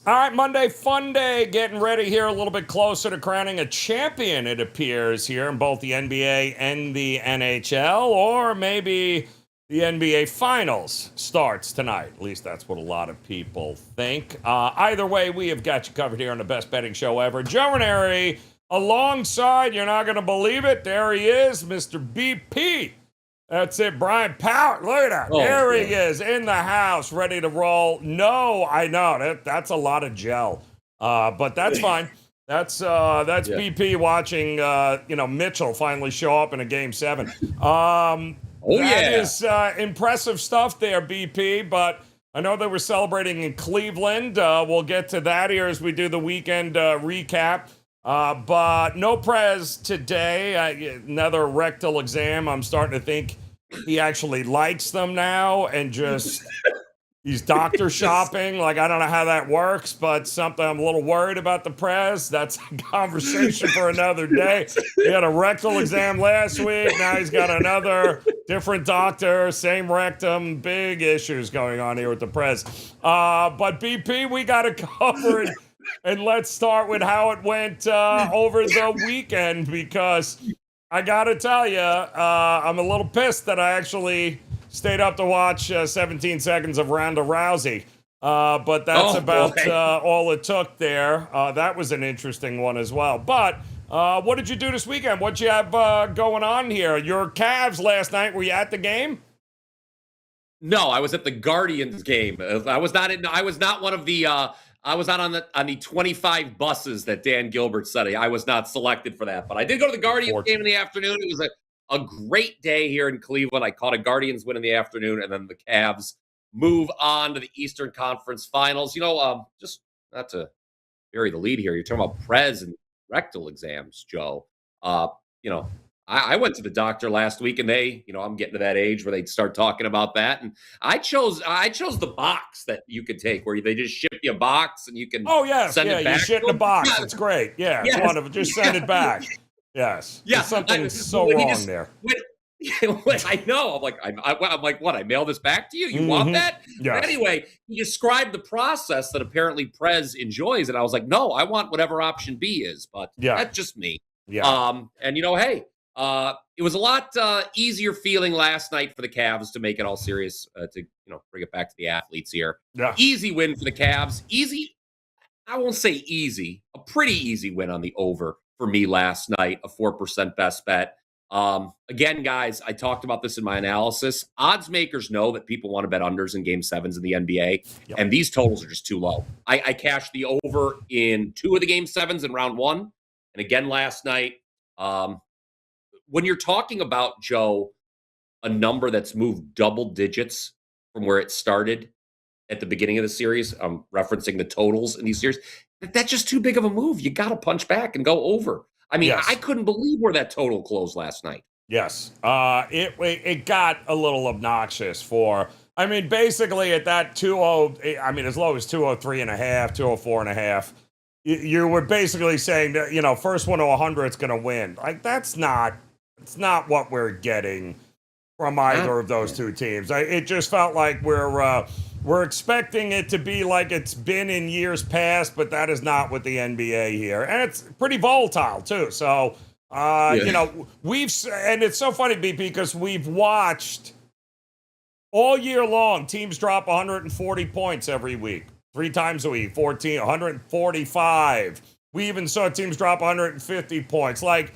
All right, Monday Fun Day, getting ready here a little bit closer to crowning a champion, it appears, here in both the NBA and the NHL, or maybe the NBA Finals starts tonight. At least that's what a lot of people think. Either way, we have got you covered here on the best betting show ever. Joe Ranieri, alongside, you're not going to believe it, there he is, Mr. BP. That's it, Bryan Power. Look at that. There he is in the house, ready to roll. No, I know that's a lot of gel, but that's fine. That's BP watching, Mitchell finally show up in a Game 7. That is impressive stuff there, BP. But I know they were celebrating in Cleveland. We'll get to that here as we do the weekend recap. But no Prez today. Another rectal exam. I'm starting to think he actually likes them now and just he's doctor shopping. Like, I don't know how that works, but something I'm a little worried about the Prez. That's a conversation for another day. He had a rectal exam last week. Now he's got another different doctor, same rectum. Big issues going on here with the Prez. But BP, we got it covered. And let's start with how it went over the weekend, because I got to tell you, I'm a little pissed that I actually stayed up to watch 17 seconds of Ronda Rousey. But that's all it took there. That was an interesting one as well. But what did you do this weekend? What you have going on here? Your Cavs last night, were you at the game? No, I was at the Guardians game. I was not one of the I was not on the 25 buses that Dan Gilbert said. I was not selected for that, but I did go to the Guardians game in the afternoon. It was a great day here in Cleveland. I caught a Guardians win in the afternoon, and then the Cavs move on to the Eastern Conference Finals. Just not to bury the lead here, you're talking about Prez and rectal exams, Joe. I went to the doctor last week, and I'm getting to that age where they'd start talking about that. And I chose the box that you could take, where they just ship you a box and you can send it back. You shit in a box. It's great. Yeah, it's wonderful. Just send it back. Yes. Yeah. There's something so wrong there. I know. I'm like, what? I mail this back to you? You want that? Yes. But anyway, he described the process that apparently Prez enjoys, and I was like, no, I want whatever option B is. But that's just me. Yeah. Hey. It was a lot easier feeling last night for the Cavs, to make it all serious, to bring it back to the athletes here. Yeah. Easy win for the Cavs. Easy. I won't say easy. A pretty easy win on the over for me last night. A 4% best bet. Again, guys, I talked about this in my analysis. Odds makers know that people want to bet unders in Game 7s in the NBA, and these totals are just too low. I cashed the over in 2 of the Game 7s in round 1, and again last night. When you're talking about, Joe, a number that's moved double digits from where it started at the beginning of the series, I'm referencing the totals in these series, that's just too big of a move. You got to punch back and go over. I mean, I couldn't believe where that total closed last night. Yes. It got a little obnoxious basically at that 2-0, as low as 203.5, 204.5. You were basically saying that, first one to 100 is going to win. Like, it's not what we're getting from either of those two teams. It just felt like we're expecting it to be like it's been in years past, but that is not what the NBA here. And it's pretty volatile too. So, and it's so funny, BP, because we've watched all year long teams drop 140 points every week, 3 times a week, 145. We even saw teams drop 150 points. Like,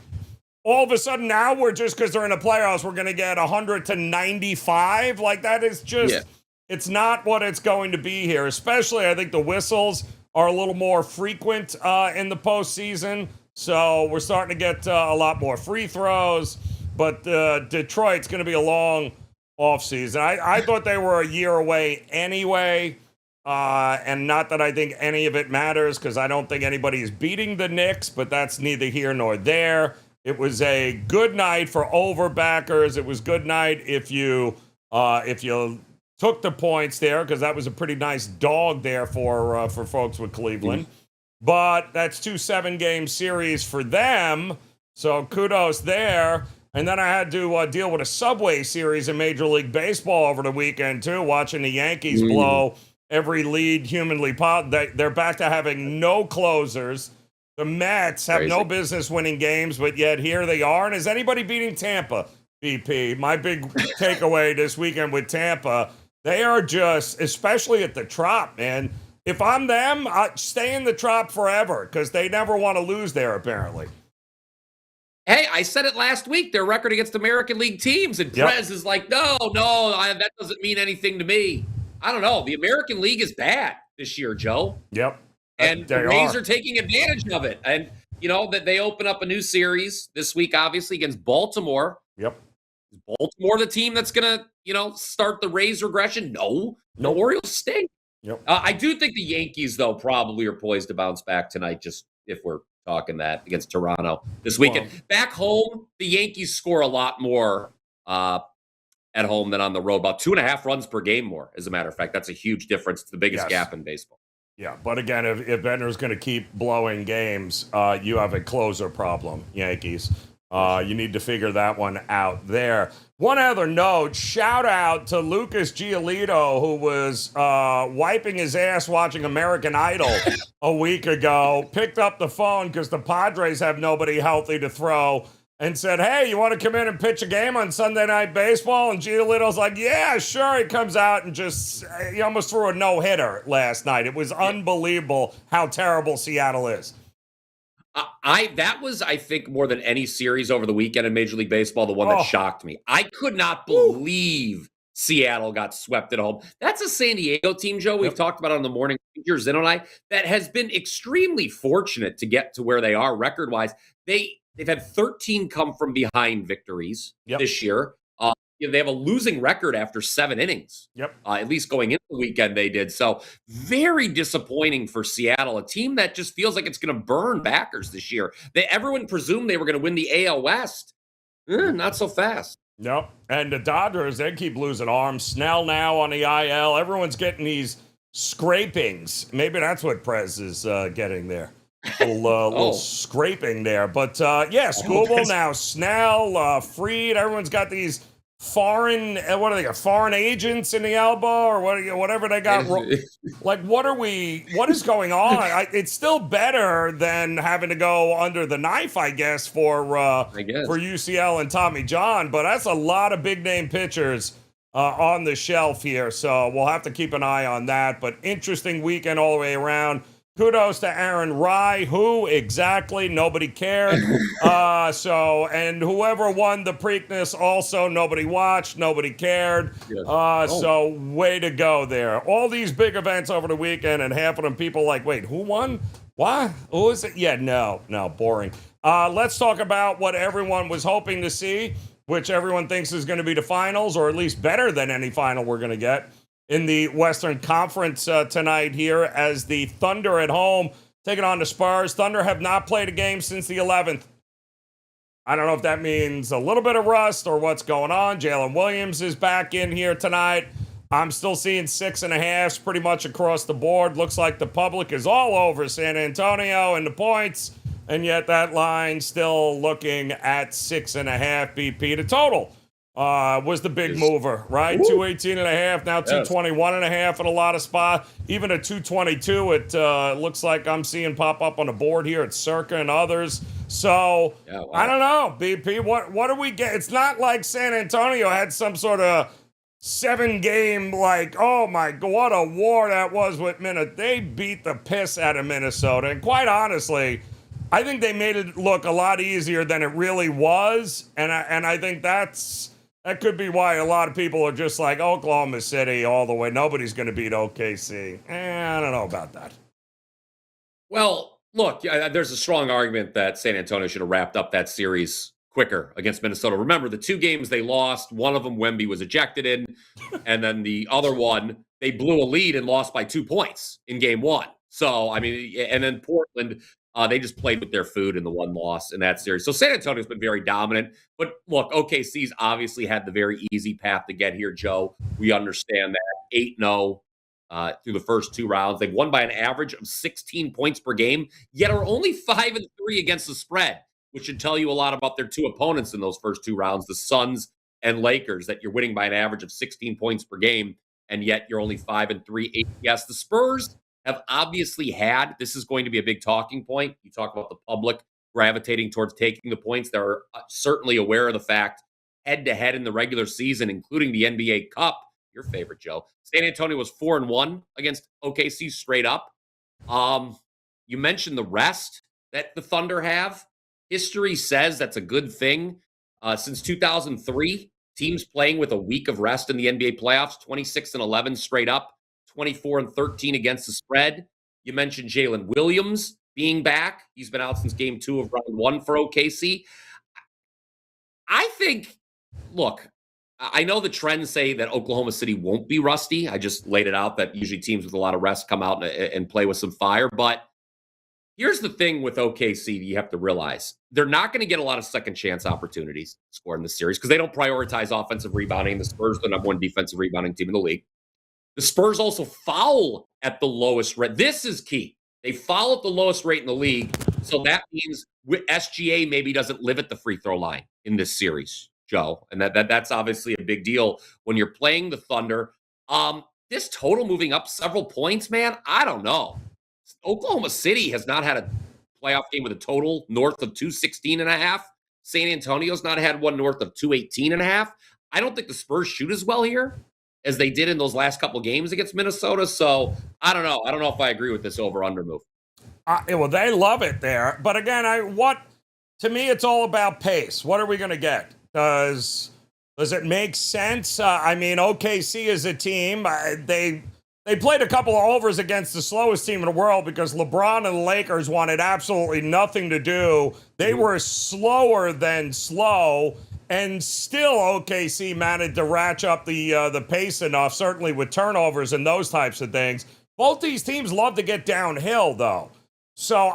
all of a sudden now we're just, because they're in the playoffs, we're going to get 100 to 95. Like, that is just, it's not what it's going to be here. Especially, I think the whistles are a little more frequent in the postseason. So we're starting to get a lot more free throws. But Detroit's going to be a long offseason. I thought they were a year away anyway. And not that I think any of it matters, because I don't think anybody's beating the Knicks, but that's neither here nor there. It was a good night for overbackers. It was good night if you took the points there, because that was a pretty nice dog there for folks with Cleveland. But that's 2 7-game series for them, so kudos there. And then I had to deal with a Subway series in Major League Baseball over the weekend too, watching the Yankees blow every lead humanly possible. They're back to having no closers. The Mets have no business winning games, but yet here they are. And is anybody beating Tampa, BP? My big takeaway this weekend with Tampa, they are just, especially at the Trop, man. If I'm them, I'd stay in the Trop forever because they never want to lose there, apparently. Hey, I said it last week, their record against American League teams, and Prez is like, no, that doesn't mean anything to me. I don't know. The American League is bad this year, Joe. Yep. And the Rays are taking advantage of it. And, that they open up a new series this week, obviously, against Baltimore. Yep. Is Baltimore the team that's going to, start the Rays regression? No. The Orioles stink. Yep. I do think the Yankees, though, probably are poised to bounce back tonight, just if we're talking that, against Toronto this weekend. Back home, the Yankees score a lot more at home than on the road, about 2.5 runs per game more, as a matter of fact. That's a huge difference. It's the biggest gap in baseball. Yeah, but again, if Bender's going to keep blowing games, you have a closer problem, Yankees. You need to figure that one out there. One other note, shout out to Lucas Giolito, who was wiping his ass watching American Idol a week ago, picked up the phone because the Padres have nobody healthy to throw, and said, hey, you want to come in and pitch a game on Sunday Night Baseball? And Giolito's like, yeah, sure. He comes out and he almost threw a no-hitter last night. It was unbelievable how terrible Seattle is. That was, I think, more than any series over the weekend in Major League Baseball, the one that shocked me. I could not believe Seattle got swept at home. That's a San Diego team, Joe. We've talked about it on the morning, Zeno and I, that has been extremely fortunate to get to where they are record-wise. They've had 13 come from behind victories this year. They have a losing record after 7 innings. At least going into the weekend, they did. So very disappointing for Seattle, a team that just feels like it's going to burn backers this year. Everyone presumed they were going to win the AL West. Not so fast. Nope. And the Dodgers, they keep losing arms. Snell now on the IL. Everyone's getting these scrapings. Maybe that's what Prez is getting there. Little scraping there. But, Skubal now, Snell, Fried, everyone's got these foreign, what are they got, foreign agents in the elbow or whatever they got. Like, what is going on? It's still better than having to go under the knife, I guess, for UCL and Tommy John, but that's a lot of big-name pitchers on the shelf here, so we'll have to keep an eye on that. But interesting weekend all the way around. Kudos to Aaron Rye. Who exactly? Nobody cared. And whoever won the Preakness also nobody watched, nobody cared. So way to go there. All these big events over the weekend, and half of them people like, wait, who won? What? Who is it? Yeah, no, boring. Let's talk about what everyone was hoping to see, which everyone thinks is going to be the finals, or at least better than any final we're going to get in the Western Conference tonight here, as the Thunder at home taking on the Spurs. Thunder have not played a game since the 11th. I don't know if that means a little bit of rust or what's going on. Jalen Williams is back in here tonight. I'm still seeing 6.5s pretty much across the board. Looks like the public is all over San Antonio and the points, and yet that line still looking at 6.5 BP. The total was the big mover, right? 218.5, now 221.5 in a lot of spots. Even at 222, it looks like I'm seeing pop up on the board here at Circa and others. So, I don't know, BP, what do we get? It's not like San Antonio had some sort of 7-game, like, oh my God, what a war that was with Minnesota. They beat the piss out of Minnesota. And quite honestly, I think they made it look a lot easier than it really was. And I think that could be why a lot of people are just like Oklahoma City all the way. Nobody's going to beat OKC. I don't know about that. Well, look, there's a strong argument that San Antonio should have wrapped up that series quicker against Minnesota. Remember, the 2 games they lost, one of them Wemby was ejected in, and then the other one, they blew a lead and lost by 2 points in game 1. So, I mean, and then Portland, they just played with their food in the one loss in that series. So San Antonio's been very dominant. But look, OKC's obviously had the very easy path to get here, Joe. We understand that. 8-0 through the first 2 rounds. They've won by an average of 16 points per game, yet are only 5-3 against the spread, which should tell you a lot about their 2 opponents in those first 2 rounds, the Suns and Lakers, that you're winning by an average of 16 points per game. and yet you're only 5-3 ATS. The Spurs have obviously had, this is going to be a big talking point. You talk about the public gravitating towards taking the points. They're certainly aware of the fact, head-to-head in the regular season, including the NBA Cup, your favorite, Joe. San Antonio was 4-1 against OKC straight up. You mentioned the rest that the Thunder have. History says that's a good thing. Since 2003, teams playing with a week of rest in the NBA playoffs, 26-11 straight up, 24-13 against the spread. You mentioned Jalen Williams being back. He's been out since game 2 of round 1 for OKC. I think, look, I know the trends say that Oklahoma City won't be rusty. I just laid it out that usually teams with a lot of rest come out and play with some fire. But here's the thing with OKC you have to realize. They're not going to get a lot of second chance opportunities to score in this series because they don't prioritize offensive rebounding. The Spurs are the number 1 defensive rebounding team in the league. The Spurs also foul at the lowest rate. This is key. They foul at the lowest rate in the league. So that means SGA maybe doesn't live at the free throw line in this series, Joe. And that's obviously a big deal when you're playing the Thunder. This total moving up several points, man, I don't know. Oklahoma City has not had a playoff game with a total north of 216.5. San Antonio's not had one north of 218.5. I don't think the Spurs shoot as well here as they did in those last couple games against Minnesota. So I don't know. I don't know if I agree with this over-under move. Well, they love it there. But again, to me, it's all about pace. What are we going to get? Does it make sense? OKC is a team. They played a couple of overs against the slowest team in the world because LeBron and the Lakers wanted absolutely nothing to do. They were slower than slow, and still OKC managed to ratchet up the pace enough, certainly with turnovers and those types of things. Both these teams love to get downhill, though. So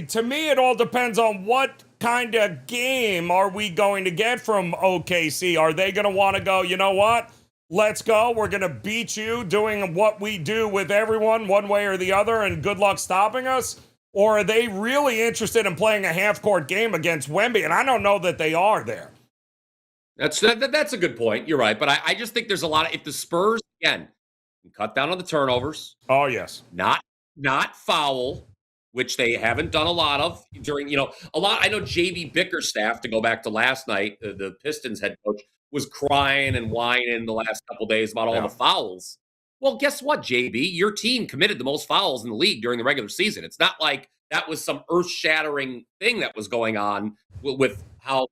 to me, it all depends on what kind of game are we going to get from OKC. Are they going to want to go, you know what? Let's go. We're going to beat you doing what we do with everyone one way or the other, and good luck stopping us? Or are they really interested in playing a half-court game against Wemby? And I don't know that they are there. That's a good point. You're right. But I just think there's a lot of, if the Spurs, again, can cut down on the turnovers. Oh, yes. Not foul, which they haven't done a lot of during, a lot. I know JB Bickerstaff, to go back to last night, the Pistons head coach, was crying and whining the last couple days about all the fouls. Well, guess what, JB? Your team committed the most fouls in the league during the regular season. It's not like that was some earth-shattering thing that was going on with how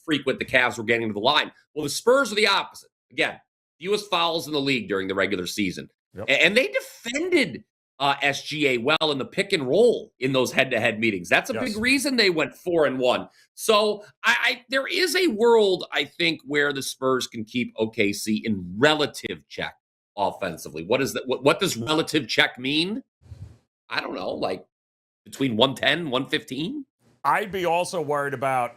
frequent the Cavs were getting to the line. Well, the Spurs are the opposite. Again, fewest fouls in the league during the regular season. Yep. And they defended SGA well in the pick and roll in those head-to-head meetings. That's a big reason they went 4-1. So there is a world, I think, where the Spurs can keep OKC in relative check offensively. What is that? What does relative check mean? I don't know, like between 110, 115? I'd be also worried about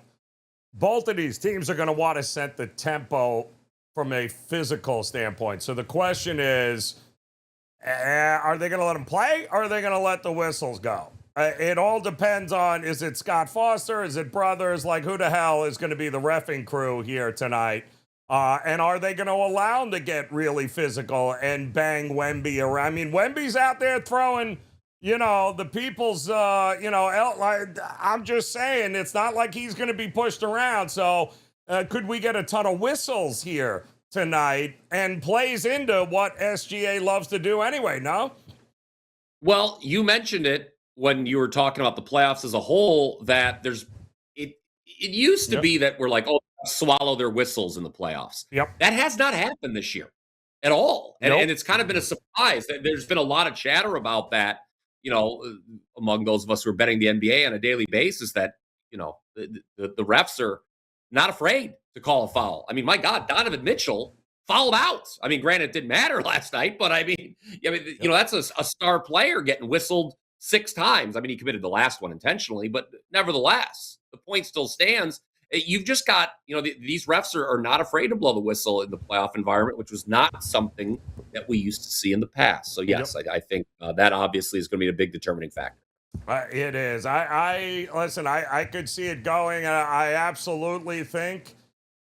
both of these teams are going to want to set the tempo from a physical standpoint. So the question is, are they going to let them play, or are they going to let the whistles go? It all depends on, is it Scott Foster? Is it Brothers? Like, who the hell is going to be the reffing crew here tonight? And are they going to allow them to get really physical and bang Wemby around? I mean, Wemby's out there throwing, the people's, I'm just saying, it's not like he's going to be pushed around. So could we get a ton of whistles here tonight, and plays into what SGA loves to do anyway, no? Well, you mentioned it when you were talking about the playoffs as a whole, that it used to be that we're like, oh, swallow their whistles in the playoffs. Yep. That has not happened this year at all. And it's kind of been a surprise. There's been a lot of chatter about that, among those of us who are betting the NBA on a daily basis, that, the refs are not afraid to call a foul. I mean, my God, Donovan Mitchell fouled out. I mean, granted, it didn't matter last night, but that's a star player getting whistled 6 times. I mean, he committed the last one intentionally, but nevertheless, the point still stands. You've just got, these refs are not afraid to blow the whistle in the playoff environment, which was not something that we used to see in the past. So, yes, I think that obviously is going to be a big determining factor. It is. I could see it going. I absolutely think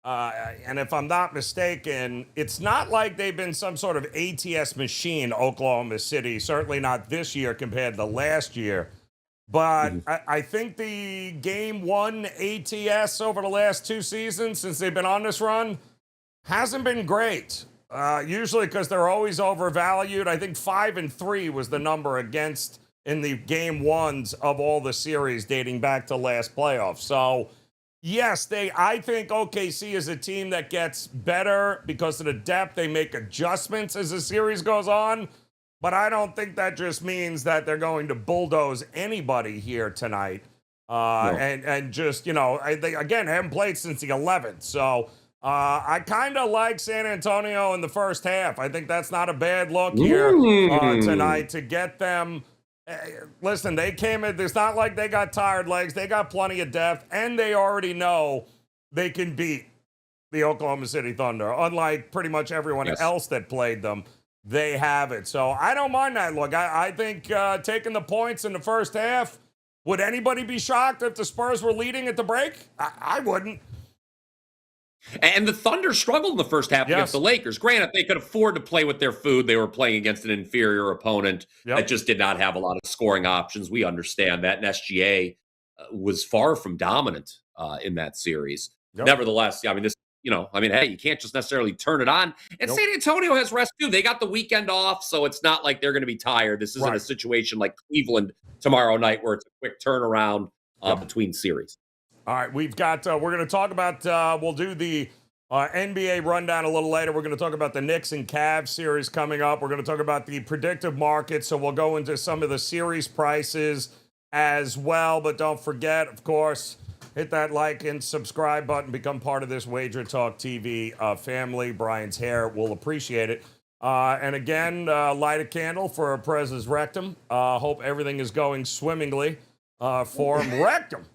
And if I'm not mistaken, it's not like they've been some sort of ATS machine, Oklahoma City. Certainly not this year compared to last year. But Mhm. I think the game one ATS over the last 2 seasons since they've been on this run hasn't been great. Usually because they're always overvalued. I think 5-3 was the number against in the game ones of all the series dating back to last playoffs. So yes, I think OKC is a team that gets better because of the depth. They make adjustments as the series goes on. But I don't think that just means that they're going to bulldoze anybody here tonight. No. And just, they, again, haven't played since the 11th. So I kind of like San Antonio in the first half. I think that's not a bad look here Mm. tonight to get them. Listen, they came in. It's not like they got tired legs. They got plenty of depth, and they already know they can beat the Oklahoma City Thunder. Unlike pretty much everyone Yes. else that played them, they have it. So I don't mind that look. I think taking the points in the first half. Would anybody be shocked if the Spurs were leading at the break? I wouldn't. And the Thunder struggled in the first half against Yes. the Lakers. Granted, they could afford to play with their food. They were playing against an inferior opponent that Yep. just did not have a lot of scoring options. We understand that. And SGA was far from dominant in that series. Yep. Nevertheless, yeah, I mean, hey, you can't just necessarily turn it on. And Nope. San Antonio has rest too. They got the weekend off, so it's not like they're going to be tired. This isn't a Right. situation like Cleveland tomorrow night where it's a quick turnaround Yep. between series. All right, we've got. We're going to talk about. We'll do the NBA rundown a little later. We're going to talk about the Knicks and Cavs series coming up. We're going to talk about the predictive market. So we'll go into some of the series prices as well. But don't forget, of course, hit that like and subscribe button. Become part of this WagerTalk TV family. Brian's hair will appreciate it. And again, light a candle for Prez's rectum. Hope everything is going swimmingly for him. Rectum.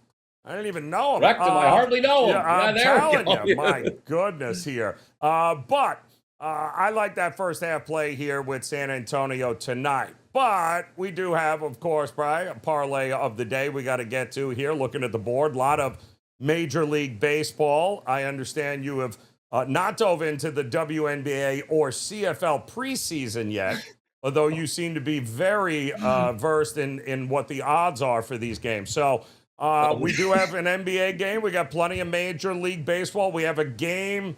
I didn't even know him. Rectum, I hardly know him. Yeah, I'm there we telling go. you, my goodness here. But I like that first half play here with San Antonio tonight. But we do have, of course, Brian, a parlay of the day we got to get to here. Looking at the board, a lot of Major League Baseball. I understand you have not dove into the WNBA or CFL preseason yet, although you seem to be very versed in what the odds are for these games. So we do have an NBA game. We got plenty of Major League Baseball. We have a game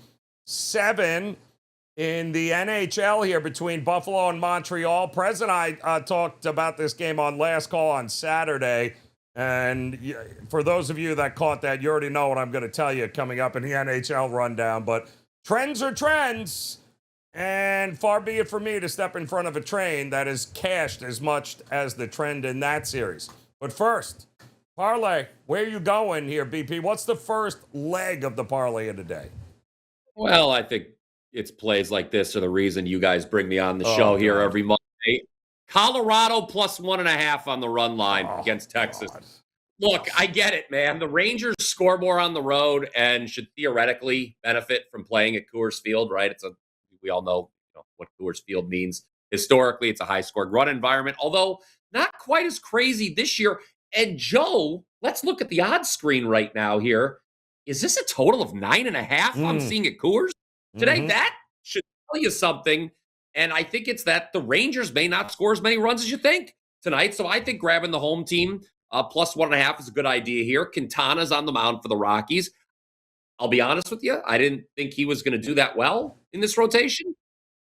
7 in the NHL here between Buffalo and Montreal. Prez and I talked about this game on Last Call on Saturday. And for those of you that caught that, you already know what I'm going to tell you coming up in the NHL rundown. But trends are trends. And far be it for me to step in front of a train that is cashed as much as the trend in that series. But first, parlay, where are you going here, BP? What's the first leg of the parlay of the day? Well, I think it's plays like this are the reason you guys bring me on the show here God. every Monday. Colorado plus 1.5 on the run line Oh, against Texas. God. Look, I get it, man. The Rangers score more on the road and should theoretically benefit from playing at Coors Field, right? We all know, what Coors Field means. Historically, it's a high-scored run environment, although not quite as crazy this year. And Joe, let's look at the odds screen right now here. Is this a total of 9.5 I'm Mm. seeing at Coors today? Mm-hmm. That should tell you something. And I think it's that the Rangers may not score as many runs as you think tonight. So I think grabbing the home team plus 1.5 is a good idea here. Quintana's on the mound for the Rockies. I'll be honest with you. I didn't think he was going to do that well in this rotation.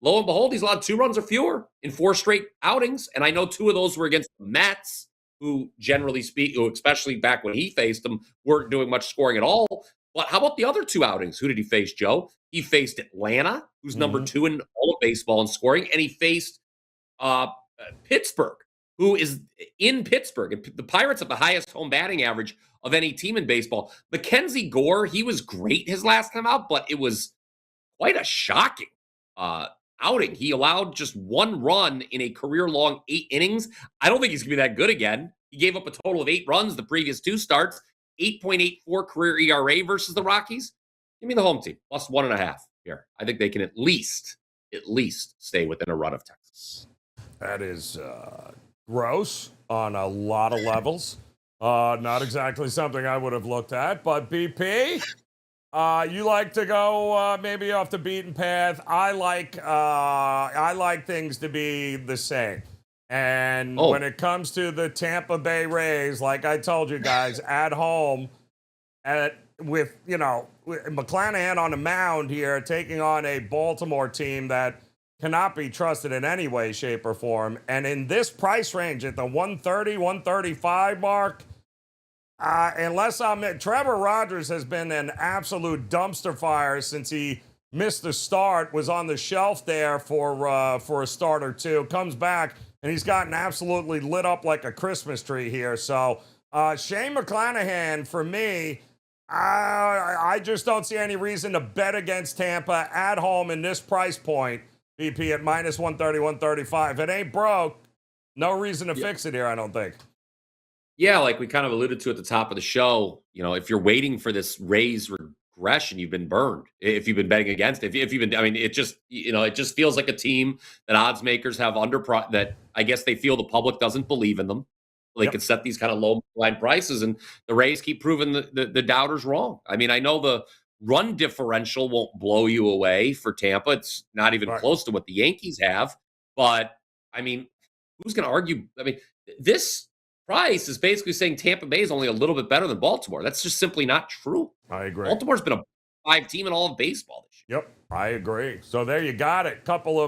Lo and behold, he's allowed 2 runs or fewer in 4 straight outings. And I know 2 of those were against the Mets, who generally speak, who especially back when he faced them, weren't doing much scoring at all. But how about the other 2 outings? Who did he face, Joe? He faced Atlanta, who's number Mm-hmm. 2 in all of baseball in scoring, and he faced uh, Pittsburgh, who is in Pittsburgh. And the Pirates have the highest home batting average of any team in baseball. Mackenzie Gore, he was great his last time out, but it was quite a shocking outing. He allowed just 1 run in a career-long 8 innings. I don't think he's going to be that good again. He gave up a total of 8 runs the previous 2 starts, 8.84 career ERA versus the Rockies. Give me the home team, plus 1.5 here. I think they can at least stay within a run of Texas. That is gross on a lot of levels. Not exactly something I would have looked at, but BP, You like to go maybe off the beaten path. I like things to be the same. And when Oh, it comes to the Tampa Bay Rays, like I told you guys, at home, with McClanahan on the mound here, taking on a Baltimore team that cannot be trusted in any way, shape, or form. And in this price range at the 130, 135 mark, unless Trevor Rogers has been an absolute dumpster fire since he missed the start, was on the shelf there for a start or two, comes back, and he's gotten absolutely lit up like a Christmas tree here. So Shane McClanahan, for me, I just don't see any reason to bet against Tampa at home in this price point, BP, at minus 130, 135. If it ain't broke, no reason to fix it here, I don't think. yeah, like we kind of alluded to at the top of the show, if you're waiting for this Rays regression, you've been burned. If you've been betting against, if you've been, I mean, it just feels like a team that odds makers have that I guess they feel the public doesn't believe in them. They Yep. could set these kind of low line prices, and the Rays keep proving the doubters wrong. I mean, I know the run differential won't blow you away for Tampa. It's not even Right. close to what the Yankees have, but I mean, who's going to argue? I mean, this price is basically saying Tampa Bay is only a little bit better than Baltimore. That's just simply not true. I agree. Baltimore's been a 5 team in all of baseball this Yep, I agree. So there you got it. Couple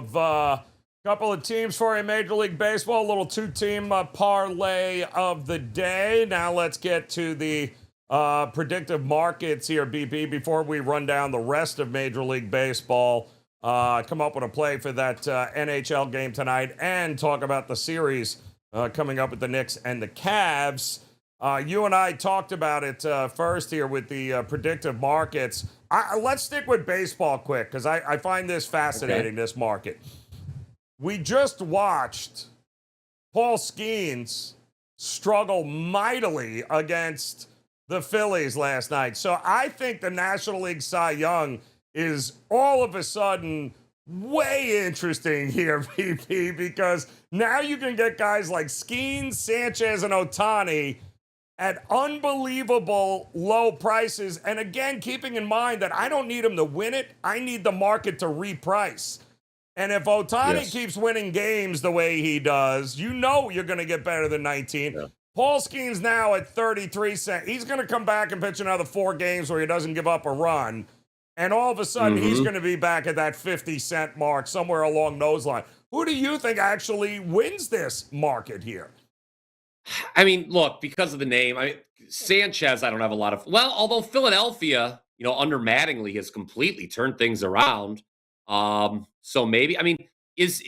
of teams for a Major League Baseball. A little two-team parlay of the day. Now let's get to the predictive markets here, BP. Before we run down the rest of Major League Baseball, come up with a play for that NHL game tonight, and talk about the series coming up with the Knicks and the Cavs. You and I talked about it first here with the predictive markets. Let's stick with baseball quick, because I find this fascinating, this market. We just watched Paul Skeens struggle mightily against the Phillies last night. So I think the National League Cy Young is all of a sudden way interesting here, VP, because now you can get guys like Skeens, Sanchez, and Ohtani at unbelievable low prices. And again, keeping in mind that I don't need them to win it, I need the market to reprice. And if Ohtani Yes. keeps winning games the way he does, you know you're going to get better than 19. Yeah. Paul Skeens now at 33 cents. He's going to come back and pitch another 4 games where he doesn't give up a run. And all of a sudden, he's going to be back at that 50-cent mark, somewhere along those lines. Who do you think actually wins this market here? I mean, look, because of the name, Sanchez, I don't have a lot of. Well, although Philadelphia, under Mattingly has completely turned things around. So maybe, I mean,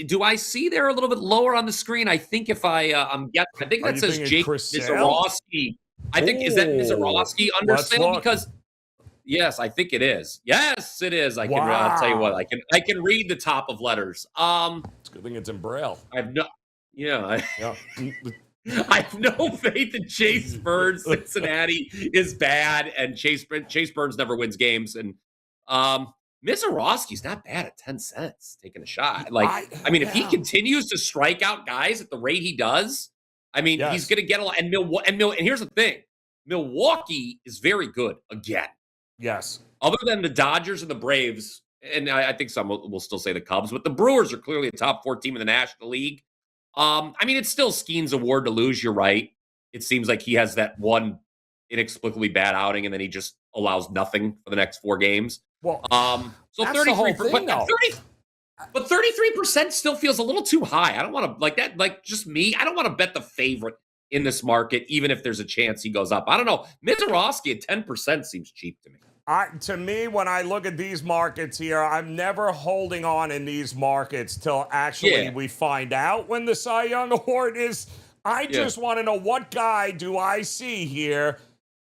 do I see there a little bit lower on the screen? I think if I think Are that you says thinking Jake Chris Sale? Mizorowski. I think is that Mizorowski under Let's sale? look. Because yes, I think it is. Yes, it is. I can I'll tell you what, Wow. I can read the top of letters. It's a good thing it's in Braille. I've no yeah. Yeah. I have no faith in Chase Burns. Cincinnati is bad, and Chase Burns never wins games. And Mizorowski's not bad at 10 cents taking a shot. I mean, if he Yeah. continues to strike out guys at the rate he does, I mean, he's Yes. going to get a lot. And here's the thing: Milwaukee is very good again. Yes. Other than the Dodgers and the Braves, and I think some will still say the Cubs, but the Brewers are clearly a top 4 team in the National League. I mean, it's still Skeen's award to lose. You're right. It seems like he has that one inexplicably bad outing, and then he just allows nothing for the next 4 games. Well, So that's the whole 33, thing, though. but 33% still feels a little too high. I don't want to like that. Like just me, I don't want to bet the favorite in this market, even if there's a chance he goes up. I don't know. Mizorowski at 10% seems cheap to me. To me, when I look at these markets here, I'm never holding on in these markets till actually we find out when the Cy Young Award is. I just want to know, what guy do I see here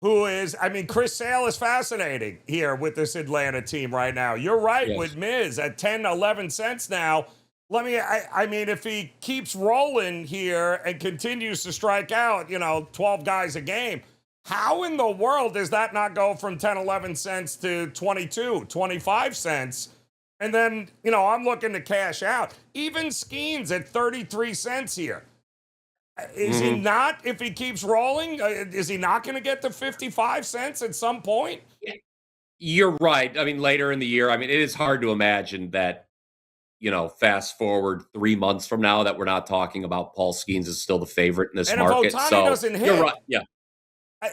who is, I mean, Chris Sale is fascinating here with this Atlanta team right now. You're right with Miz at 10, 11 cents now. I mean, if he keeps rolling here and continues to strike out, 12 guys a game, how in the world does that not go from 10, 11 cents to 22, 25 cents? And then, I'm looking to cash out. Even Skeens at 33 cents here. Is he not, if he keeps rolling, is he not going to get to 55 cents at some point? You're right. I mean, later in the year, I mean, it is hard to imagine that, fast forward 3 months from now that we're not talking about Paul Skeens is still the favorite in this And if market. Otani So doesn't you're hit, right. Yeah. I,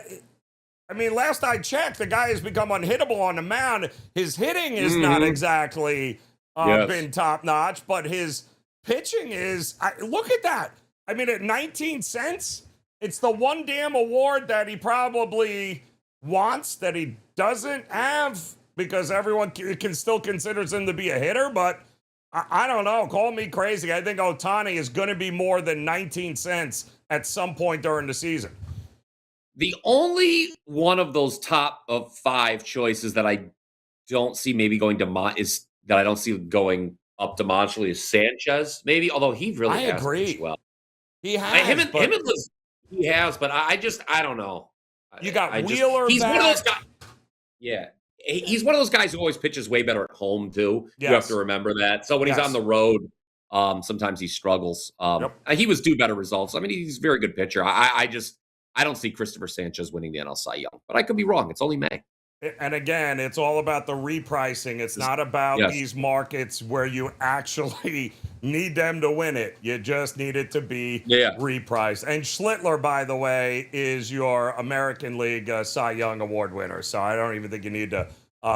I mean, last I checked, the guy has become unhittable on the mound. His hitting is not Mhm. exactly Yes. been top notch, but his pitching is. Look at that. I mean, at 19 cents, it's the one damn award that he probably wants that he doesn't have because everyone can still considers him to be a hitter. But I don't know. Call me crazy. I think Otani is going to be more than 19 cents at some point during the season. The only one of those top of 5 choices that I don't see maybe going to is that I don't see going up demonstrably is Sanchez, maybe, although he really I has pitched agree. well. He Him has, and him but and Liz, he has, but I don't know. you got I just Wheeler he's one of those back. guys. Yeah, he's one of those guys who always pitches way better at home too. You have to Yes. remember that. So when he's on Yes. the road, sometimes he struggles. Yep. He was due better results. I mean, he's a very good pitcher. I don't see Christopher Sanchez winning the NL Cy Young, but I could be wrong. It's only May. And again, it's all about the repricing. It's not about Yes. these markets where you actually need them to win it. You just need it to be Yeah. repriced. And Schlittler, by the way, is your American League Cy Young Award winner. So I don't even think you need to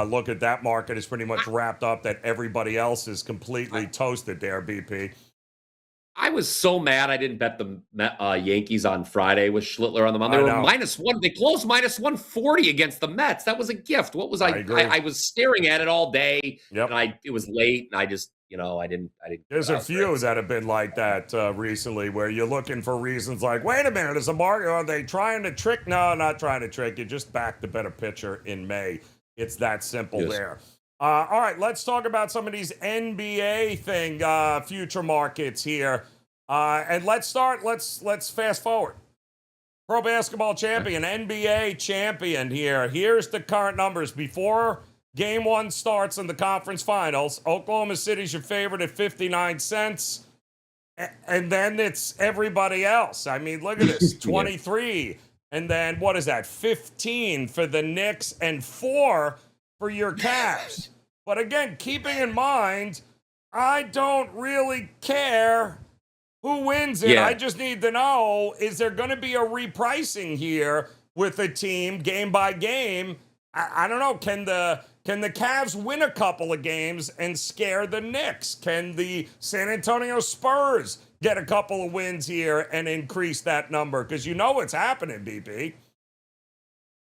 look at that market. It's pretty much wrapped up that everybody else is completely toasted there, BP. I was so mad I didn't bet the Yankees on Friday with Schlittler on the mound. They I were know. -1. They closed -140 against the Mets. That was a gift. What was I agree. I was staring at it all day, Yep. and it was late, and I just, I didn't. There's a few that have been like that recently where you're looking for reasons like, wait a minute, is a market, are they trying to trick? No, not trying to trick. You just back the better pitcher in May. It's that simple Yes. there. All right, let's talk about some of these NBA future markets here. And let's fast forward. Pro basketball champion, NBA champion here. Here's the current numbers before Game 1 starts in the conference finals. Oklahoma City's your favorite at 59 cents. And then it's everybody else. I mean, look at this, 23. And then what is that? 15 for the Knicks and 4 for your Cavs. But again, keeping in mind, I don't really care who wins it. Yeah. I just need to know, is there going to be a repricing here with a team game by game? I don't know. Can the Cavs win a couple of games and scare the Knicks? Can the San Antonio Spurs get a couple of wins here and increase that number? Because you know what's happening, BP.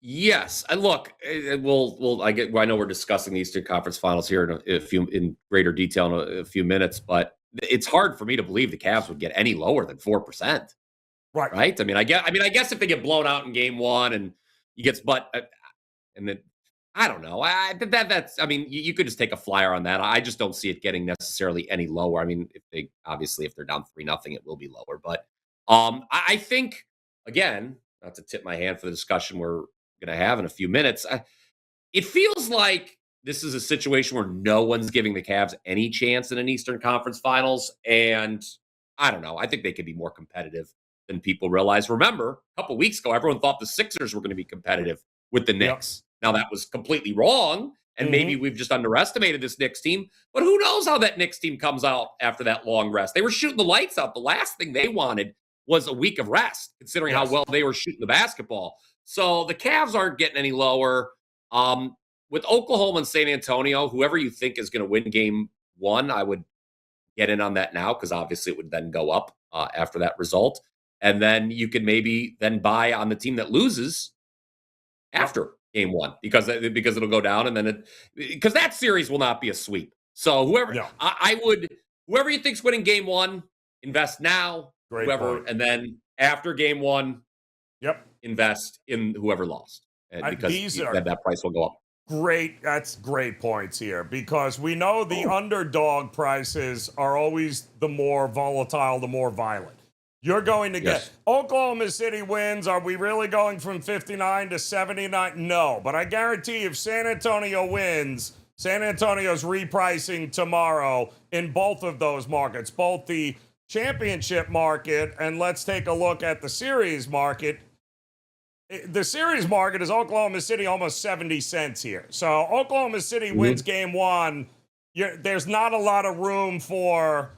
Yes, and look, I know we're discussing the Eastern Conference Finals here in greater detail in a few minutes, but it's hard for me to believe the Cavs would get any lower than 4%. Right. Right? I mean, I guess if they get blown out in Game 1 and and then I don't know. That's. I mean, you could just take a flyer on that. I just don't see it getting necessarily any lower. I mean, if they're down 3-0, it will be lower. But I think again, not to tip my hand for the discussion we're going to have in a few minutes. It feels like this is a situation where no one's giving the Cavs any chance in an Eastern Conference Finals, and I don't know. I think they could be more competitive than people realize. Remember, a couple weeks ago, everyone thought the Sixers were going to be competitive with the Knicks. Now, that was completely wrong, and maybe we've just underestimated this Knicks team, but who knows how that Knicks team comes out after that long rest. They were shooting the lights out. The last thing they wanted was a week of rest, considering how well they were shooting the basketball. So the Cavs aren't getting any lower. With Oklahoma and San Antonio, whoever you think is going to win Game 1, I would get in on that now because obviously it would then go up after that result. And then you could maybe then buy on the team that loses after Game 1 because it'll go down and then because that series will not be a sweep. So whoever whoever you think's winning Game 1, invest now. Great whoever point. And then after Game 1, invest in whoever lost because that price will go up. That's great points here because we know the underdog prices are always the more volatile, the more violent. You're going to get Oklahoma City wins. Are we really going from 59 to 79? No, but I guarantee if San Antonio wins, San Antonio's repricing tomorrow in both of those markets, both the championship market and let's take a look at the series market. the series market is Oklahoma City almost 70 cents here. So Oklahoma City wins game one. There's not a lot of room for,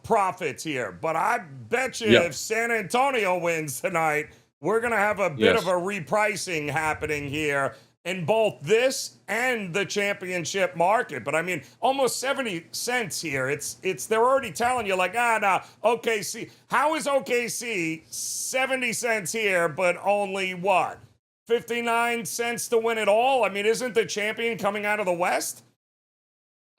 profits here. But I bet you if San Antonio wins tonight, we're going to have a bit of a repricing happening here in both this and the championship market. But I mean, almost 70 cents here. They're already telling you like, no, OKC. How is OKC 70 cents here, but only what? 59 cents to win it all? I mean, isn't the champion coming out of the West?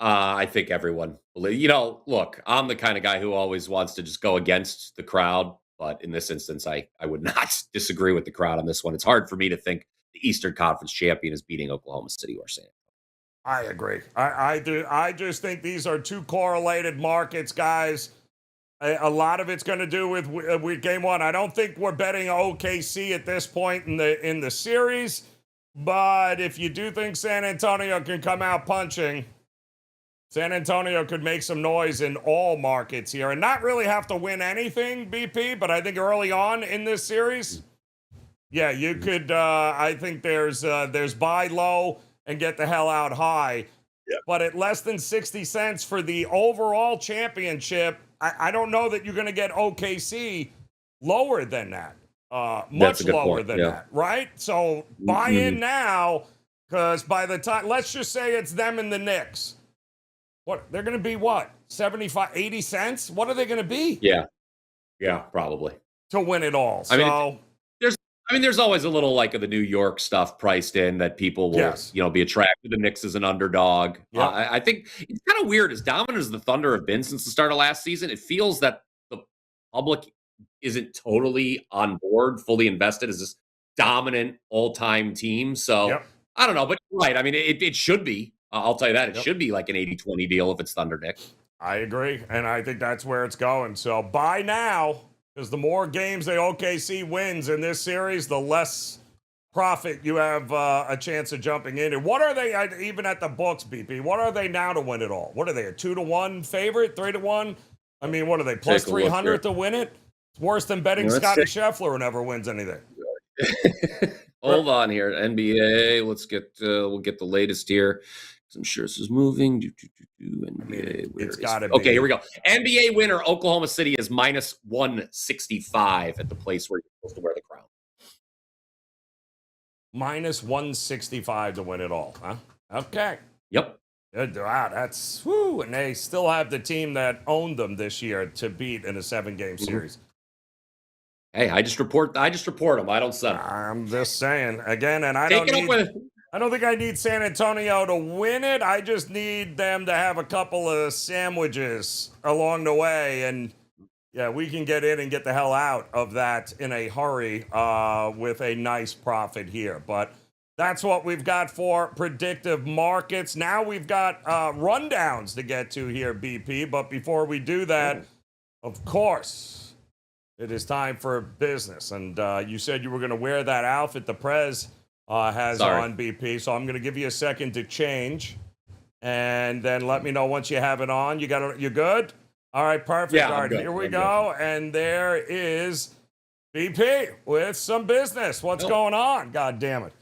I think everyone, look, I'm the kind of guy who always wants to just go against the crowd. But in this instance, I would not disagree with the crowd on this one. It's hard for me to think the Eastern Conference champion is beating Oklahoma City or San Antonio. I agree. I do. I just think these are two correlated markets, guys. A lot of it's going to do with game one. I don't think we're betting OKC at this point in the series. But if you do think San Antonio can come out punching, San Antonio could make some noise in all markets here and not really have to win anything, BP. But I think early on in this series, yeah, you could. I think there's buy low and get the hell out high. Yep. But at less than 60 cents for the overall championship, I don't know that you're going to get OKC lower than that. Much lower than that, right? So buy in now, because by the time, let's just say it's them and the Knicks. What, they're going to be what? 75, 80 cents? What are they going to be? Yeah, probably. To win it all. So there's always a little like of the New York stuff priced in that people will, be attracted to Knicks as an underdog. Yep. I think it's kind of weird. As dominant as the Thunder have been since the start of last season, it feels that the public isn't totally on board, fully invested as this dominant all-time team. So I don't know, but you're right. I mean, it should be. I'll tell you that. It should be like an 80-20 deal if it's Thunder Knicks. I agree, and I think that's where it's going. So buy now, because the more games the OKC wins in this series, the less profit you have a chance of jumping in. And what are they, even at the books, BP, what are they now to win it all? What are they, a 2-1 favorite, 3-1? I mean, what are they, plus 300 to win it? It's worse than betting Scottie Scheffler who never wins anything. Hold on here, NBA. Let's get we'll get the latest here. I'm sure this is moving. NBA, it's got to be. Okay, here we go. NBA winner Oklahoma City is minus 165 at the place where you're supposed to wear the crown. Minus 165 to win it all, huh? Okay. Yep. Good. Wow, that's whoo. And they still have the team that owned them this year to beat in a 7-game series. Hey, I just report them. I don't send them. I'm just saying again, and I don't think I need San Antonio to win it. I just need them to have a couple of sandwiches along the way, and we can get in and get the hell out of that in a hurry with a nice profit here. But that's what we've got for predictive markets. Now we've got rundowns to get to here, BP. But before we do that, of course, it is time for business. And you said you were going to wear that outfit the Prez has on, BP. So I'm going to give you a second to change. And then let me know once you have it on. You good? All right, perfect. Yeah, all right, here we go. And there is BP with some business. What's going on? God damn it.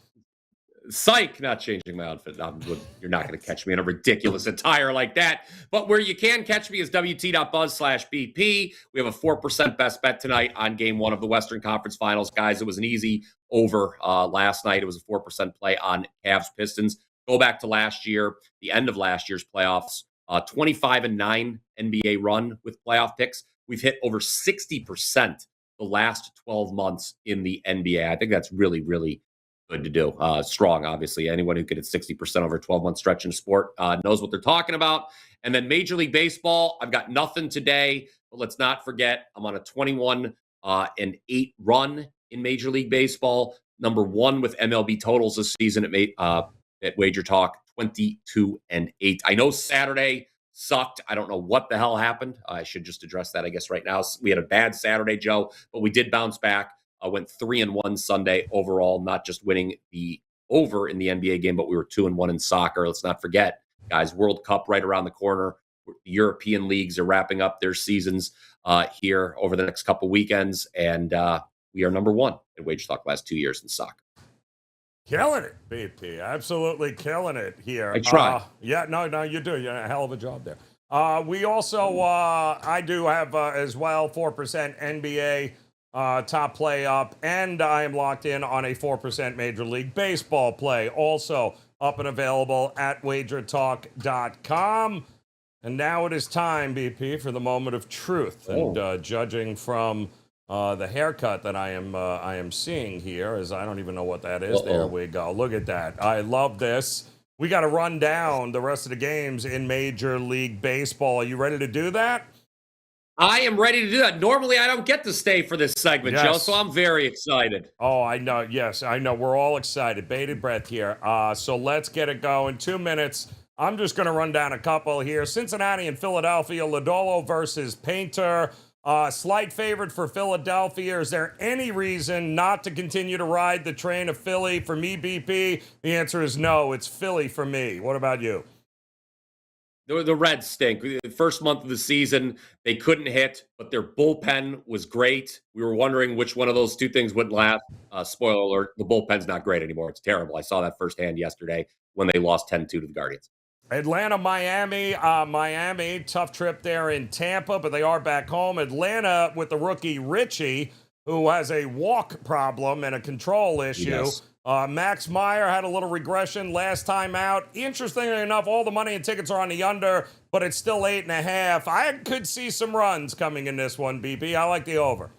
Psych, not changing my outfit. You're not going to catch me in a ridiculous attire like that. But where you can catch me is WT.buzz/BP. We have a 4% best bet tonight on game one of the Western Conference Finals. Guys, it was an easy over last night. It was a 4% play on Cavs Pistons. Go back to last year, the end of last year's playoffs, 25-9 NBA run with playoff picks. We've hit over 60% the last 12 months in the NBA. I think that's really, really good to do. Strong, obviously. Anyone who could hit 60% over a 12-month stretch in sport knows what they're talking about. And then Major League Baseball, I've got nothing today, but let's not forget I'm on a 21-8 run in Major League Baseball. Number one with MLB totals this season at WagerTalk, 22-8. I know Saturday sucked. I don't know what the hell happened. I should just address that, I guess, right now. We had a bad Saturday, Joe, but we did bounce back. I went 3-1 Sunday overall, not just winning the over in the NBA game, but we were 2-1 in soccer. Let's not forget, guys, World Cup right around the corner. The European leagues are wrapping up their seasons here over the next couple weekends, and we are number one at WagerTalk last 2 years in soccer. Killing it, BP. Absolutely killing it here. I try. Yeah, no, you do. You're a hell of a job there. We also, I do have as well 4% NBA top play up, and I am locked in on a 4% Major League Baseball play, also up and available at WagerTalk.com. And now it is time, BP, for the moment of truth. And judging from the haircut that I am seeing here, as I don't even know what that is. There we go. Look at that. I love this. We got to run down the rest of the games in Major League Baseball. Are you ready to do that? I am ready to do that. Normally, I don't get to stay for this segment, Yes. Joe, so I'm very excited. Oh, I know. Yes, I know. We're all excited. Bated breath here. So let's get it going. 2 minutes. I'm just going to run down a couple here. Cincinnati and Philadelphia. Lodolo versus Painter. Slight favorite for Philadelphia. Is there any reason not to continue to ride the train of Philly? For me, BP, the answer is no. It's Philly for me. What about you? The Reds stink. The first month of the season, they couldn't hit, but their bullpen was great. We were wondering which one of those two things wouldn't last. Spoiler alert, the bullpen's not great anymore. It's terrible. I saw that firsthand yesterday when they lost 10-2 to the Guardians. Atlanta, Miami. Miami, tough trip there in Tampa, but they are back home. Atlanta with the rookie Richie, who has a walk problem and a control issue. Yes. Max Meyer had a little regression last time out. Interestingly enough, all the money and tickets are on the under, but it's still 8.5. I could see some runs coming in this one, BP. I like the over.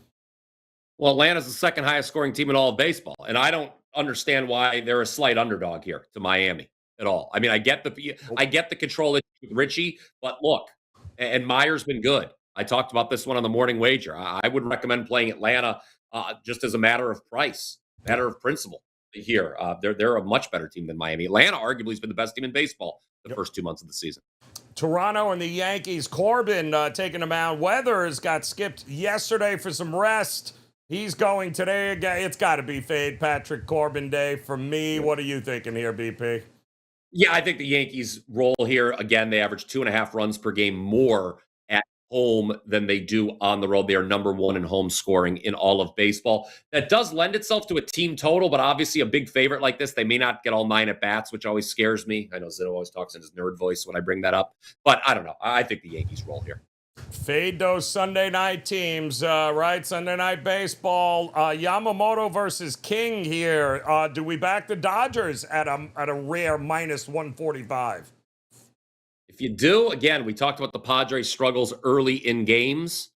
Well, Atlanta's the second highest scoring team in all of baseball, and I don't understand why they're a slight underdog here to Miami at all. I mean, I get the control issue with Richie, but look, and Meyer's been good. I talked about this one on the morning wager. I would recommend playing Atlanta just as a matter of price, matter of principle. Here, they're a much better team than Miami. Atlanta arguably has been the best team in baseball the first 2 months of the season. Toronto and the Yankees. Corbin taking them out. Weathers got skipped yesterday for some rest. He's going today again. It's got to be fade Patrick Corbin day for me. What are you thinking here, BP? Yeah, I think the Yankees roll here. Again, they average 2.5 runs per game more at home than they do on the road. They are number one in home scoring in all of baseball. That does lend itself to a team total, but obviously a big favorite like this, they may not get all 9 at bats, which always scares me. I know Zeno always talks in his nerd voice when I bring that up, but I don't know. I think the Yankees roll here. Fade those Sunday night teams, right? Sunday night baseball. Yamamoto versus King here. Do we back the Dodgers at a rare minus 145? If you do, again, we talked about the Padres' struggles early in games.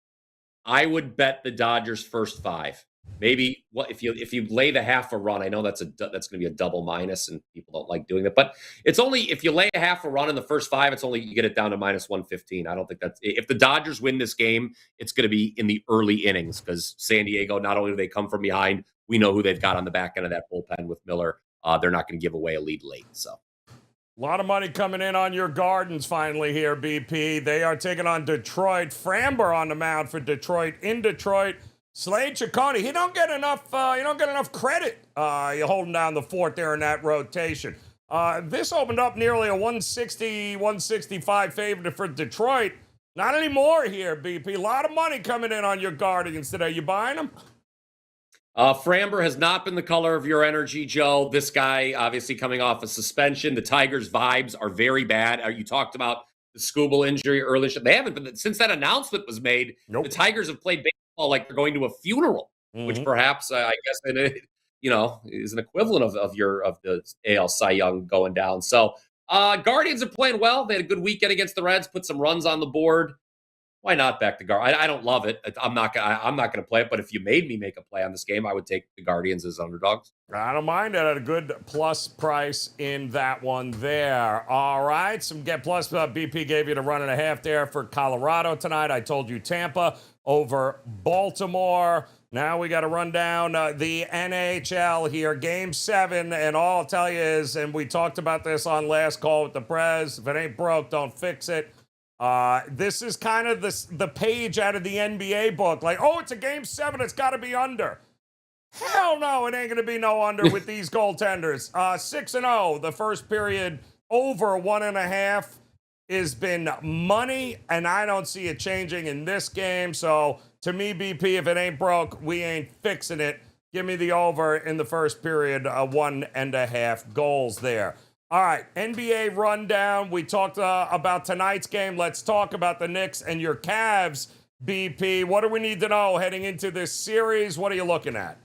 I would bet the Dodgers first 5. Maybe if you lay the half a run. I know that's going to be a double minus, and people don't like doing that. But it's only if you lay a half a run in the first 5. It's only you get it down to minus 115. I don't think that's if the Dodgers win this game, it's going to be in the early innings because San Diego. Not only do they come from behind, we know who they've got on the back end of that bullpen with Miller. They're not going to give away a lead late. So. A lot of money coming in on your Gardens finally here, BP. They are taking on Detroit. Framber on the mound for Detroit in Detroit. Slade Ciccone, he don't get enough credit. You're holding down the fort there in that rotation. This opened up nearly a 160, 165 favorite for Detroit. Not anymore here, BP. A lot of money coming in on your Guardians today. You buying them? Framber has not been the color of your energy, Joe. This guy, obviously coming off a suspension. The Tigers' vibes are very bad. You talked about the Scooble injury earlier. They haven't been, since that announcement was made, Nope. The Tigers have played baseball like they're going to a funeral, which perhaps, I guess, is an equivalent of the AL Cy Young going down. So Guardians are playing well. They had a good weekend against the Reds, put some runs on the board. Why not back the Guardians? I don't love it. I'm not going to play it. But if you made me make a play on this game, I would take the Guardians as underdogs. I don't mind it at a good plus price in that one there. All right, some get plus. BP gave you the 1.5 there for Colorado tonight. I told you Tampa over Baltimore. Now we got to run down the NHL here, Game 7, and all I'll tell you is, and we talked about this on last call with the Prez. If it ain't broke, don't fix it. This is kind of the page out of the NBA book. Like, oh, it's a Game 7. It's got to be under. Hell no, it ain't going to be no under with these goaltenders. 6-0, the first period, over 1.5. has been money, and I don't see it changing in this game. So to me, BP, if it ain't broke, we ain't fixing it. Give me the over in the first period, 1.5 goals there. All right, NBA rundown. We talked about tonight's game. Let's talk about the Knicks and your Cavs, BP. What do we need to know heading into this series? What are you looking at?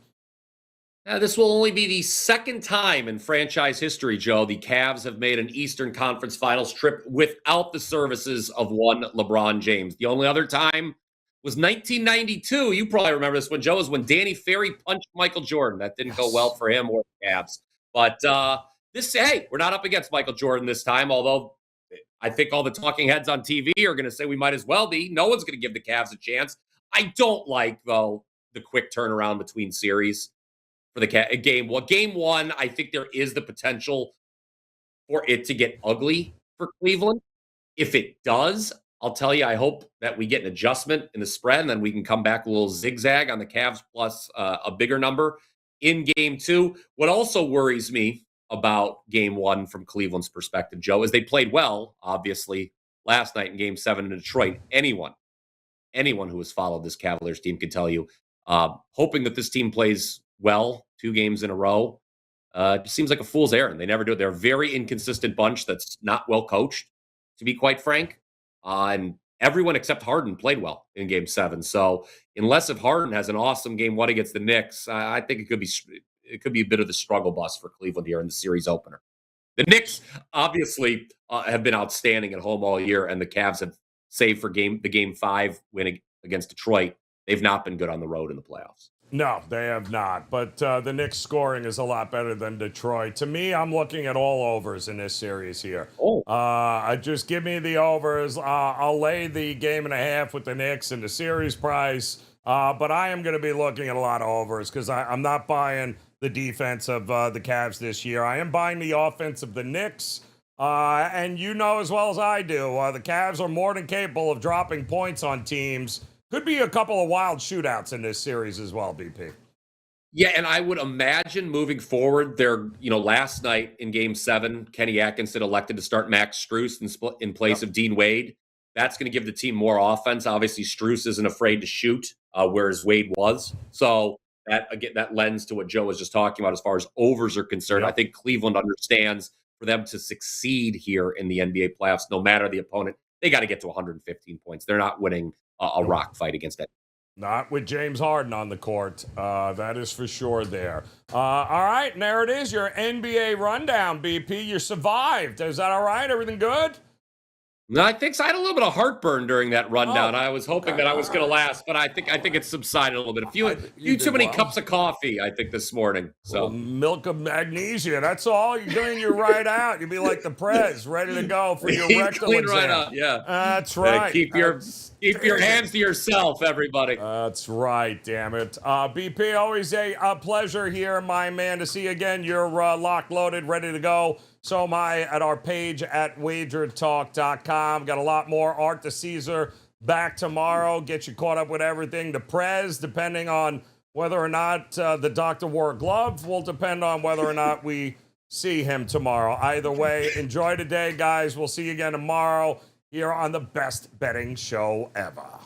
This will only be the second time in franchise history, Joe, the Cavs have made an Eastern Conference Finals trip without the services of one LeBron James. The only other time was 1992. You probably remember this one, Joe, is when Danny Ferry punched Michael Jordan. That didn't go well for him or the Cavs. But hey, we're not up against Michael Jordan this time, although I think all the talking heads on TV are going to say we might as well be. No one's going to give the Cavs a chance. I don't like, though, the quick turnaround between series for the game. Well, game one, I think there is the potential for it to get ugly for Cleveland. If it does, I'll tell you, I hope that we get an adjustment in the spread, and then we can come back a little zigzag on the Cavs plus a bigger number in game two. What also worries me about game one from Cleveland's perspective, Joe, is they played well, obviously, last night in game seven in Detroit. Anyone who has followed this Cavaliers team can tell you, hoping that this team plays well 2 games in a row, it seems like a fool's errand. They never do it. They're a very inconsistent bunch that's not well coached, to be quite frank. And everyone except Harden played well in game 7. So unless if Harden has an awesome game one against the Knicks, I think it could be a bit of the struggle bus for Cleveland here in the series opener. The Knicks obviously have been outstanding at home all year, and the Cavs have, save for the game 5 win against Detroit, they've not been good on the road in the playoffs. No, they have not. But the Knicks scoring is a lot better than Detroit. To me, I'm looking at all overs in this series here. Just give me the overs. I'll lay the game and a half with the Knicks and the series price. But I am going to be looking at a lot of overs because I'm not buying the defense of the Cavs this year. I am buying the offense of the Knicks. And you know as well as I do, the Cavs are more than capable of dropping points on teams. Could be a couple of wild shootouts in this series as well, BP. Yeah, and I would imagine moving forward, last night in Game 7, Kenny Atkinson elected to start Max Strus in place of Dean Wade. That's going to give the team more offense. Obviously, Strus isn't afraid to shoot, whereas Wade was. So that lends to what Joe was just talking about as far as overs are concerned. I think Cleveland understands for them to succeed here in the NBA playoffs, no matter the opponent, they got to get to 115 points. They're not winning a rock fight against it. Not with James Harden on the court. That is for sure there. All right, and there it is, your NBA rundown, BP. You survived. Is that all right? Everything good? No, I think so. I had a little bit of heartburn during that rundown. I was hoping that I was going to last, but I think it subsided a little bit. A few too many cups of coffee, I think, this morning. So milk of magnesia. That's all. You're doing your right out. You'll be like the Prez, ready to go for your rectal clean exam. Right out. Yeah, that's right. Keep your hands to yourself, everybody. That's right. Damn it, BP. Always a pleasure here, my man. To see you again. You're locked, loaded, ready to go. So am I at our page at WagerTalk.com. Got a lot more. Art the Caesar back tomorrow. Get you caught up with everything. The Prez, depending on whether or not the doctor wore a glove, will depend on whether or not we see him tomorrow. Either way, enjoy the day, guys. We'll see you again tomorrow here on the best betting show ever.